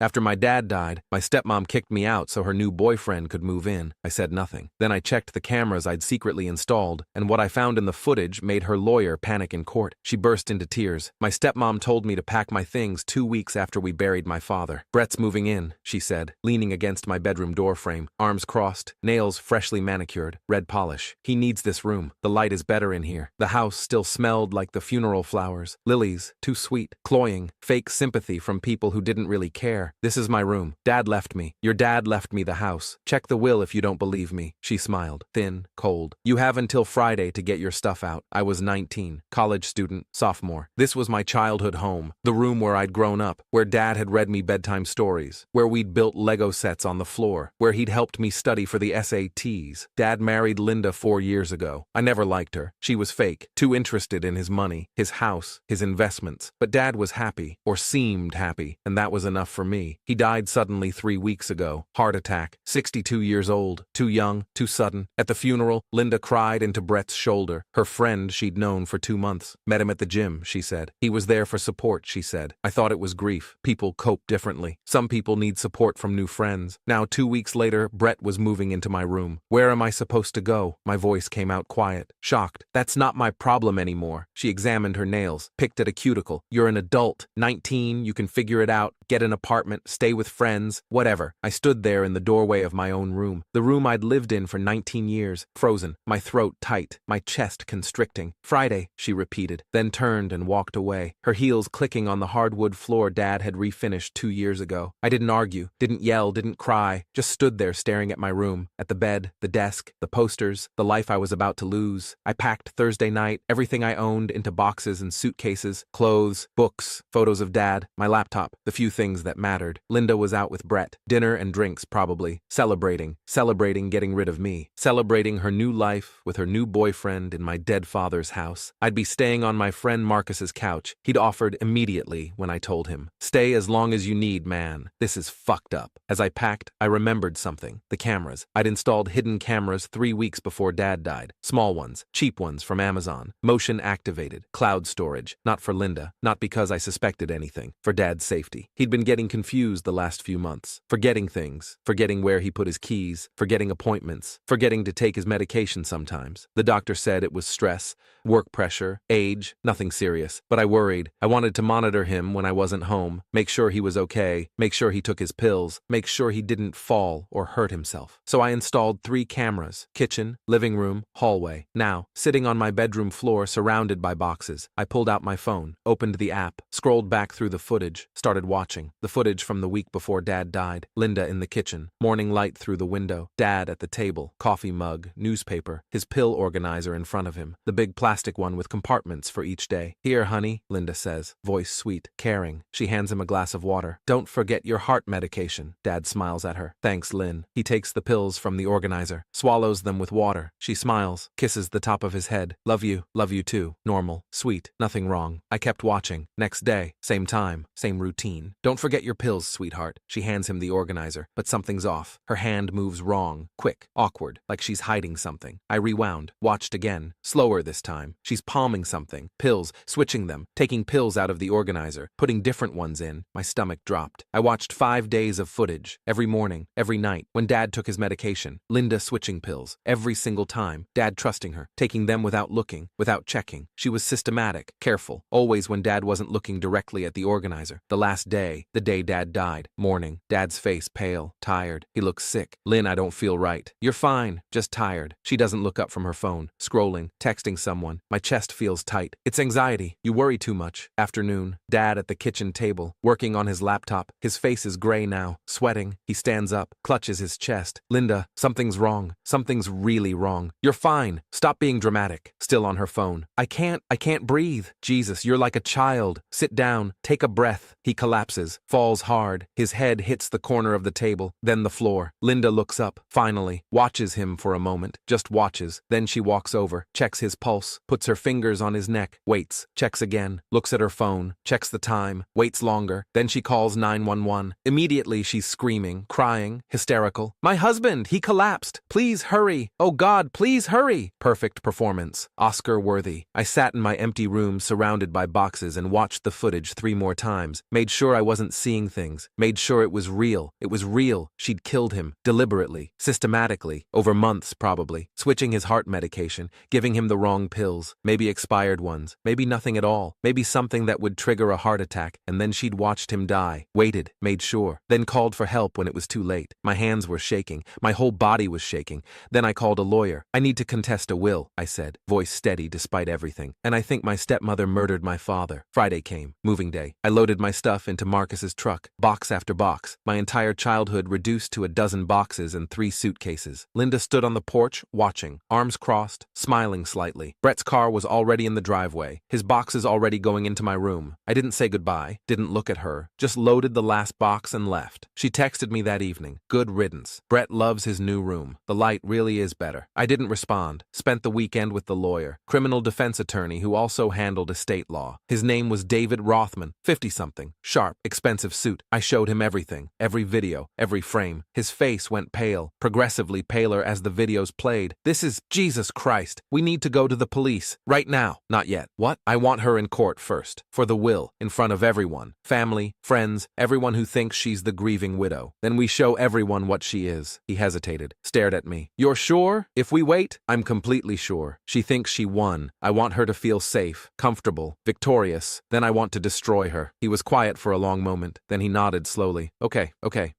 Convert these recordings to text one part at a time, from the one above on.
After my dad died, my stepmom kicked me out so her new boyfriend could move in. I said nothing. Then I checked the cameras I'd secretly installed, and what I found in the footage made her lawyer panic in court. She burst into tears. My stepmom told me to pack my things 2 weeks after we buried my father. Brett's moving in, she said, leaning against my bedroom door frame, arms crossed, nails freshly manicured, red polish. He needs this room. The light is better in here. The house still smelled like the funeral flowers. Lilies, too sweet, cloying, fake sympathy from people who didn't really care. This is my room. Dad left me. Your dad left me the house. Check the will if you don't believe me. She smiled, thin, cold. You have until Friday to get your stuff out. I was 19, college student, sophomore. This was my childhood home, the room where I'd grown up, where Dad had read me bedtime stories, where we'd built Lego sets on the floor, where he'd helped me study for the SATs. Dad married Linda 4 years ago. I never liked her. She was fake, too interested in his money, his house, his investments. But Dad was happy, or seemed happy, and that was enough for me. He died suddenly 3 weeks ago. Heart attack. 62 years old. Too young, too sudden. At the funeral, Linda cried into Brett's shoulder. Her friend she'd known for 2 months. Met him at the gym, she said. He was there for support, she said. I thought it was grief. People cope differently. Some people need support from new friends. Now 2 weeks later, Brett was moving into my room. Where am I supposed to go? My voice came out quiet, shocked. That's not my problem anymore. She examined her nails, picked at a cuticle. You're an adult, 19, you can figure it out. Get an apartment, stay with friends, whatever. I stood there in the doorway of my own room, the room I'd lived in for 19 years, frozen, my throat tight, my chest constricting. Friday, she repeated, then turned and walked away, her heels clicking on the hardwood floor Dad had refinished 2 years ago. I didn't argue, didn't yell, didn't cry, just stood there staring at my room, at the bed, the desk, the posters, the life I was about to lose. I packed Thursday night, everything I owned into boxes and suitcases, clothes, books, photos of Dad, my laptop, the few things that mattered. Linda was out with Brett. Dinner and drinks, probably. Celebrating getting rid of me. Celebrating her new life with her new boyfriend in my dead father's house. I'd be staying on my friend Marcus's couch. He'd offered immediately when I told him. Stay as long as you need, man. This is fucked up. As I packed, I remembered something. The cameras. I'd installed hidden cameras 3 weeks before Dad died. Small ones. Cheap ones from Amazon. Motion activated. Cloud storage. Not for Linda. Not because I suspected anything. For Dad's safety. He'd been getting confused the last few months. Forgetting things. Forgetting where he put his keys. Forgetting appointments. Forgetting to take his medication sometimes. The doctor said it was stress, work pressure, age, nothing serious. But I worried. I wanted to monitor him when I wasn't home. Make sure he was okay. Make sure he took his pills. Make sure he didn't fall or hurt himself. So I installed 3 cameras. Kitchen, living room, hallway. Now, sitting on my bedroom floor surrounded by boxes, I pulled out my phone, opened the app, scrolled back through the footage, started watching. The footage from the week before Dad died. Linda in the kitchen, morning light through the window. Dad at the table, coffee mug, newspaper, his pill organizer in front of him, the big plastic one with compartments for each day. Here, honey, Linda says, voice sweet, caring. She hands him a glass of water. Don't forget your heart medication. Dad smiles at her. Thanks, Lynn. He takes the pills from the organizer, swallows them with water. She smiles, kisses the top of his head. Love you too. Normal, sweet, nothing wrong. I kept watching. Next day, same time, same routine. Don't forget your pills, sweetheart. She hands him the organizer, but something's off. Her hand moves wrong, quick, awkward, like she's hiding something. I rewound, watched again, slower this time. She's palming something, pills, switching them, taking pills out of the organizer, putting different ones in. My stomach dropped. I watched 5 days of footage, every morning, every night, when Dad took his medication, Linda switching pills, every single time, Dad trusting her, taking them without looking, without checking. She was systematic, careful, always when Dad wasn't looking directly at the organizer. The last day, the day Dad died, morning, Dad's face pale, tired. He looks sick. Lynn, I don't feel right. You're fine, just tired. She doesn't look up from her phone, scrolling, texting someone. My chest feels tight. It's anxiety. You worry too much. Afternoon, Dad at the kitchen table, working on his laptop. His face is gray now, sweating. He stands up, clutches his chest. Linda, something's wrong. Something's really wrong. You're fine. Stop being dramatic. Still on her phone. I can't breathe. Jesus, you're like a child. Sit down. Take a breath. He collapses, falls hard. His head hits the corner of the table, then the floor. Linda looks up, finally, watches him for a moment, just watches. Then she walks over, checks his pulse, puts her fingers on his neck, waits, checks again, looks at her phone, checks the time, waits longer. Then she calls 911. Immediately she's screaming, crying, hysterical. My husband, he collapsed. Please hurry. Oh God, please hurry. Perfect performance. Oscar-worthy. I sat in my empty room surrounded by boxes and watched the footage 3 more times, made sure I wasn't seeing things, made sure it was real. It was real. She'd killed him, deliberately, systematically, over months probably, switching his heart medication, giving him the wrong pills, maybe expired ones, maybe nothing at all, maybe something that would trigger a heart attack, and then she'd watched him die, waited, made sure, then called for help when it was too late. My hands were shaking, my whole body was shaking. Then I called a lawyer. I need to contest a will, I said, voice steady despite everything. And I think my stepmother murdered my father. Friday came, moving day. I loaded my stuff into Marcus's truck, box after box, my entire childhood reduced to a dozen boxes and 3 suitcases. Linda stood on the porch, watching, arms crossed, smiling slightly. Brett's car was already in the driveway, his boxes already going into my room. I didn't say goodbye, didn't look at her, just loaded the last box and left. She texted me that evening. Good riddance. Brett loves his new room. The light really is better. I didn't respond. Spent the weekend with the lawyer, criminal defense attorney who also handled estate law. His name was David Rothman, 50-something, sharp, expensive suit. I showed him everything, every video, every frame. His face went pale, progressively paler as the videos played. This is Jesus Christ. We need to go to the police. Right now. Not yet. What? I want her in court first. For the will, in front of everyone. Family, friends, everyone who thinks she's the grieving widow. Then we show everyone what she is. He hesitated, stared at me. You're sure? If we wait? I'm completely sure. She thinks she won. I want her to feel safe, comfortable, victorious. Then I want to destroy her. He was quiet for a long moment. Then he nodded slowly. Okay,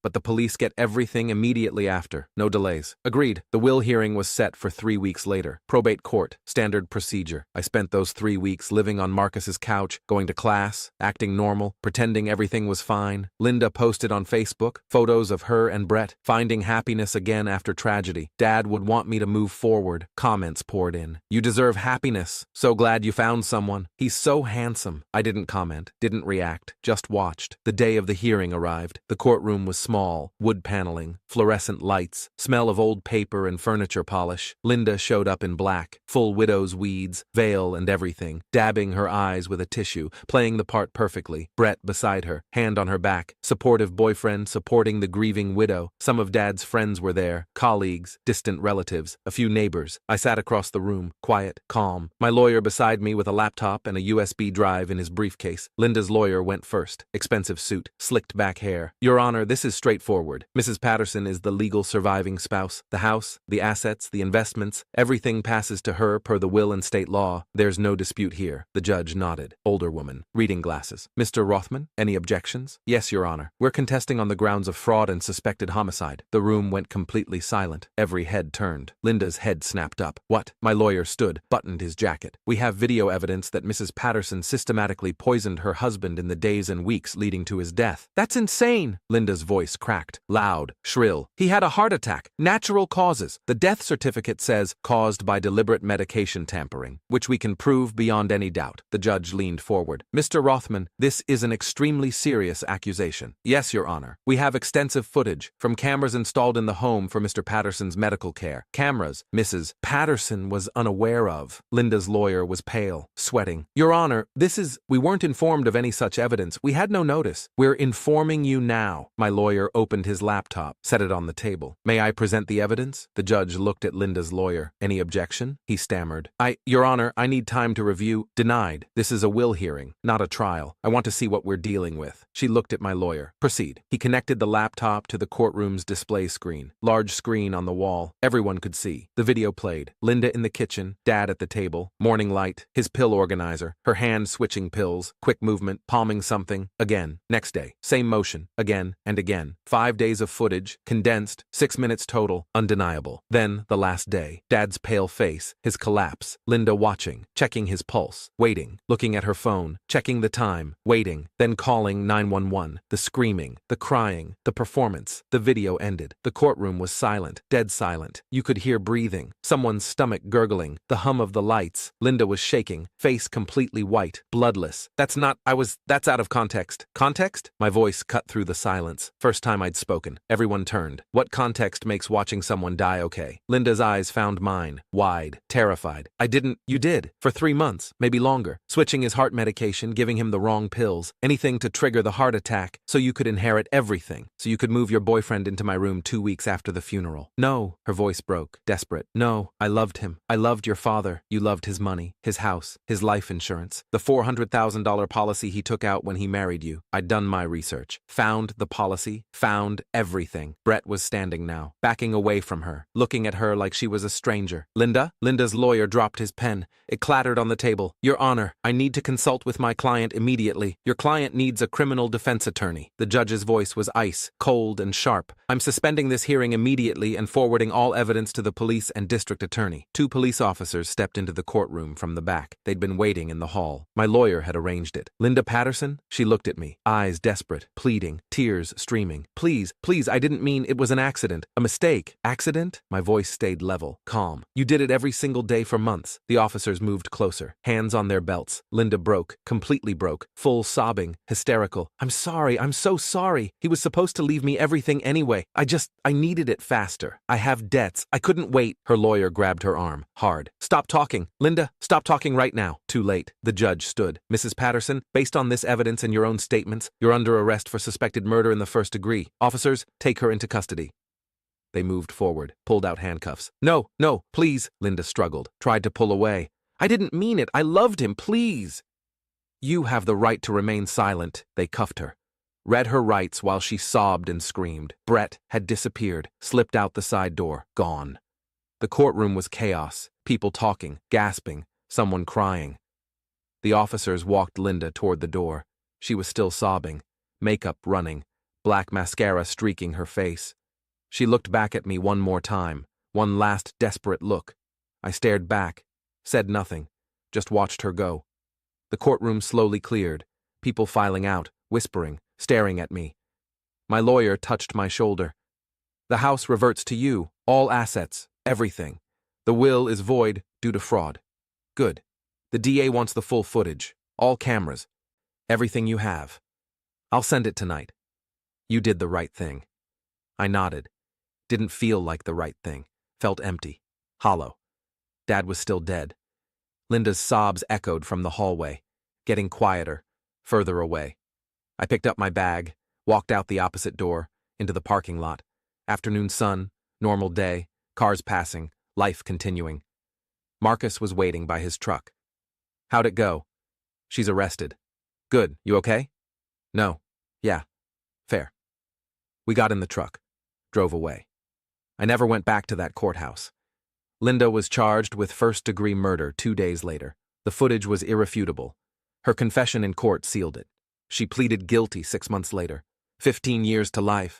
but the police get everything immediately after. No delays. Agreed. The will hearing was set for 3 weeks later. Probate court. Standard procedure. I spent those 3 weeks living on Marcus's couch, going to class, acting normal, pretending everything was fine. Linda posted on Facebook photos of her and Brett, finding happiness again after tragedy. Dad would want me to move forward. Comments poured in. You deserve happiness. So glad you found someone. He's so handsome. I didn't comment, didn't react, just watched. The day of the hearing arrived. The courtroom was small, wood paneling, fluorescent lights, smell of old paper and furniture polish. Linda showed up in black, full widow's weeds, veil and everything, dabbing her eyes with a tissue, playing the part perfectly. Brett beside her, hand on her back, supportive boyfriend supporting the grieving widow. Some of Dad's friends were there, colleagues, distant relatives, a few neighbors. I sat across the room, quiet, calm. My lawyer beside me with a laptop and a USB drive in his briefcase. Linda's lawyer went first. Expensive suit, slicked back hair. Your Honor, this is straightforward. Mrs. Patterson is the legal surviving spouse. The house, the assets, the investments, everything passes to her per the will and state law. There's no dispute here. The judge nodded. Older woman, reading glasses. Mr. Rothman, any objections? Yes, Your Honor. We're contesting on the grounds of fraud and suspected homicide. The room went completely silent. Every head turned. Linda's head snapped up. What? My lawyer stood, buttoned his jacket. We have video evidence that Mrs. Patterson systematically poisoned her husband in the days and weeks leading to his death. That's insane! Linda's voice cracked. Loud, shrill. He had a heart attack. Natural causes. The death certificate says caused by deliberate medication tampering, which we can prove beyond any doubt. The judge leaned forward. Mr. Rothman, this is an extremely serious accusation. Yes, Your Honor. We have extensive footage from cameras installed in the home for Mr. Patterson's medical care. Cameras Mrs. Patterson was unaware of. Linda's lawyer was pale, sweating. Your Honor, we weren't informed of any such evidence. We had no notice. We're informing you now. My lawyer opened his laptop, set it on the table. May I present the evidence? The judge looked at Linda's lawyer. Any objection? He stammered. Your Honor, I need time to review. Denied. This is a will hearing, not a trial. I want to see what we're dealing with. She looked at my lawyer. Proceed. He connected the laptop to the courtroom's display screen. Large screen on the wall. Everyone could see. The video played. Linda in the kitchen, Dad at the table, morning light, his pill organizer, her hand switching pills, quick movement, palming something. Again. Next day. Same motion. Again and again. 5 days of footage, condensed, 6 minutes total, undeniable. Then, the last day. Dad's pale face, his collapse, Linda watching, checking his pulse, waiting, looking at her phone, checking the time, waiting, then calling 911, the screaming, the crying, the performance. The video ended. The courtroom was silent, dead silent. You could hear breathing, someone's stomach gurgling, the hum of the lights. Linda was shaking, face completely white, bloodless. That's out of context. Context? My voice cut through the silence. First time I'd spoken. Everyone turned. What context makes watching someone die okay? Linda's eyes found mine, wide, terrified. You did. For 3 months, maybe longer. Switching his heart medication, giving him the wrong pills. Anything to trigger the heart attack. So you could inherit everything. So you could move your boyfriend into my room 2 weeks after the funeral. No, her voice broke, desperate. No, I loved him. I loved your father. You loved his money, his house, his life insurance, the $400,000 policy he took out when he married you. I'd done my research. Found the policy. Found everything. Brett was standing now, backing away from her, looking at her like she was a stranger. Linda? Linda's lawyer dropped his pen. It clattered on the table. Your Honor, I need to consult with my client immediately. Your client needs a criminal defense attorney. The judge's voice was ice, cold and sharp. I'm suspending this hearing immediately and forwarding all evidence to the police and district attorney. 2 police officers stepped into the courtroom from the back. They'd been waiting in the hall. My lawyer had arranged it. Linda Patterson? She looked at me, eyes desperate, pleading, tears streaming. Please, please, I didn't mean it was an accident. A mistake. Accident? My voice stayed level, calm. You did it every single day for months. The officers moved closer, hands on their belts. Linda broke, completely broke, full sobbing, hysterical. I'm sorry, I'm so sorry. He was supposed to leave me everything anyway. I needed it faster. I have debts. I couldn't wait. Her lawyer grabbed her arm, hard. Stop talking. Linda, stop talking right now. Too late. The judge stood. Mrs. Patterson, based on this evidence and your own statements, you're under arrest for suspected murder in the first degree. Officers, take her into custody. They moved forward, pulled out handcuffs. No, no, please, Linda struggled, tried to pull away. I didn't mean it. I loved him, please. You have the right to remain silent. They cuffed her, read her rights while she sobbed and screamed. Brett had disappeared, slipped out the side door, gone. The courtroom was chaos, people talking, gasping, someone crying. The officers walked Linda toward the door. She was still sobbing, makeup running, black mascara streaking her face. She looked back at me one more time, one last desperate look. I stared back, said nothing, just watched her go. The courtroom slowly cleared, people filing out, whispering, staring at me. My lawyer touched my shoulder. The house reverts to you, all assets, everything. The will is void due to fraud. Good. The DA wants the full footage, all cameras, everything you have. I'll send it tonight. You did the right thing. I nodded. Didn't feel like the right thing. Felt empty, hollow. Dad was still dead. Linda's sobs echoed from the hallway, getting quieter, further away. I picked up my bag, walked out the opposite door, into the parking lot. Afternoon sun, normal day, cars passing, life continuing. Marcus was waiting by his truck. How'd it go? She's arrested. Good, you okay? No. Yeah. Fair. We got in the truck, drove away. I never went back to that courthouse. Linda was charged with first-degree murder 2 days later. The footage was irrefutable. Her confession in court sealed it. She pleaded guilty 6 months later. 15 years to life.